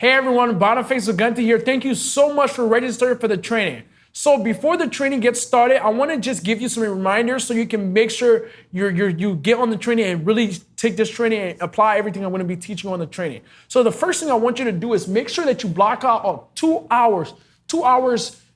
Hey everyone, Boniface here. Thank you so much for registering for the training. So before the training gets started, I want to just give you some reminders so you can make sure you get on the training and really take this training and apply everything I'm going to be teaching on the training. So the first thing I want you to do is make sure that you block out 2 hours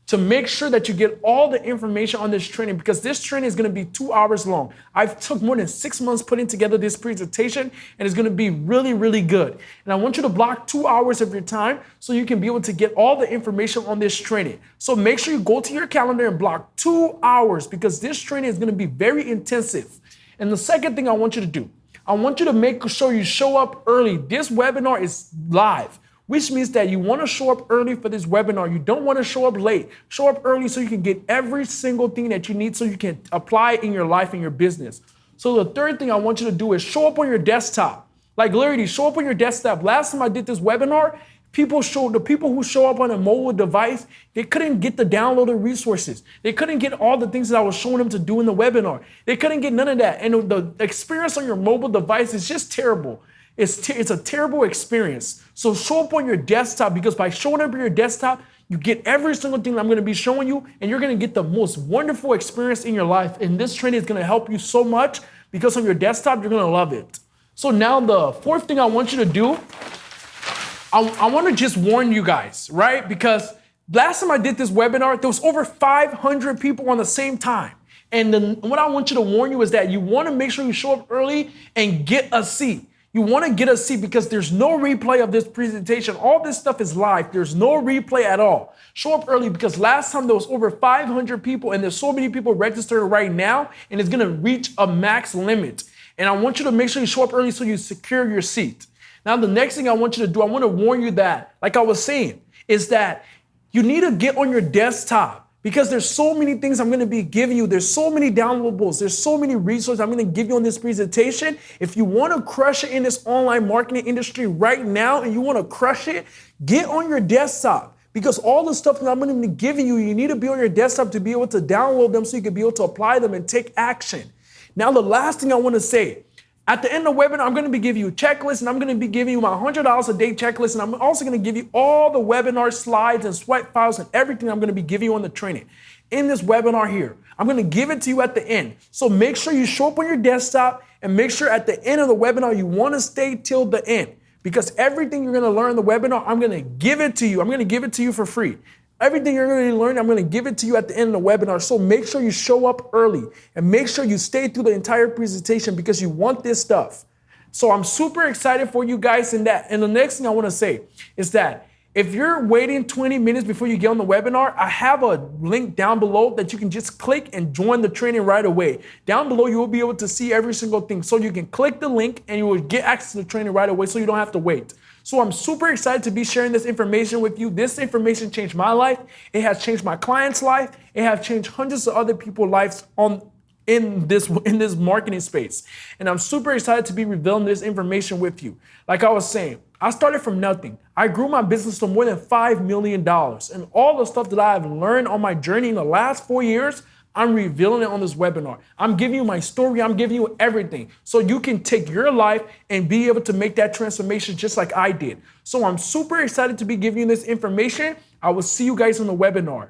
to make sure that you get all the information on this training, because this training is going to be 2 hours long. I've took more than 6 months putting together this presentation, and it's going to be really, really good. And I want you to block 2 hours of your time so you can be able to get all the information on this training. So make sure you go to your calendar and block 2 hours, because this training is going to be very intensive. And the second thing I want you to do, I want you to make sure you show up early. This webinar is live, which means that you want to show up early for this webinar. You don't want to show up late. Show up early so you can get every single thing that you need so you can apply it in your life and your business. So the third thing I want you to do is show up on your desktop. Like literally, show up on your desktop. Last time I did this webinar, the people who show up on a mobile device, they couldn't get the downloaded resources. They couldn't get all the things that I was showing them to do in the webinar. They couldn't get none of that. And the experience on your mobile device is just terrible. It's a terrible experience. So show up on your desktop, because by showing up on your desktop, you get every single thing I'm going to be showing you, and you're going to get the most wonderful experience in your life. And this training is going to help you so much, because on your desktop, you're going to love it. So now the fourth thing I want you to do, I want to just warn you guys, right? Because last time I did this webinar, there was over 500 people on the same time. And then what I want you to warn you is that you want to make sure you show up early and get a seat. You want to get a seat, because there's no replay of this presentation. All this stuff is live. There's no replay at all. Show up early, because last time there was over 500 people, and there's so many people registered right now, and it's going to reach a max limit. And I want you to make sure you show up early so you secure your seat. Now, the next thing I want you to do, I want to warn you that, like I was saying, is that you need to get on your desktop, because there's so many things I'm going to be giving you. There's so many downloadables. There's so many resources I'm going to give you on this presentation. If you want to crush it in this online marketing industry right now, and you want to crush it, get on your desktop, because all the stuff that I'm going to be giving you, you need to be on your desktop to be able to download them so you can be able to apply them and take action. Now, the last thing I want to say, at the end of the webinar, I'm going to be giving you a checklist, and I'm going to be giving you my $100 a day checklist, and I'm also going to give you all the webinar slides and swipe files and everything I'm going to be giving you on the training in this webinar here. I'm going to give it to you at the end. So make sure you show up on your desktop, and make sure at the end of the webinar, you want to stay till the end, because everything you're going to learn in the webinar, I'm going to give it to you. I'm going to give it to you for free. Everything you're going to learn, I'm going to give it to you at the end of the webinar. So make sure you show up early, and make sure you stay through the entire presentation, because you want this stuff. So I'm super excited for you guys in that. And the next thing I want to say is that if you're waiting 20 minutes before you get on the webinar, I have a link down below that you can just click and join the training right away. Down below, you will be able to see every single thing. So you can click the link and you will get access to the training right away, so you don't have to wait. So I'm super excited to be sharing this information with you. This information changed my life. It has changed my client's life. It has changed hundreds of other people's lives in this marketing space. And I'm super excited to be revealing this information with you. Like I was saying, I started from nothing. I grew my business to more than $5 million. And all the stuff that I've learned on my journey in the last 4 years, I'm revealing it on this webinar. I'm giving you my story. I'm giving you everything, so you can take your life and be able to make that transformation just like I did. So I'm super excited to be giving you this information. I will see you guys on the webinar.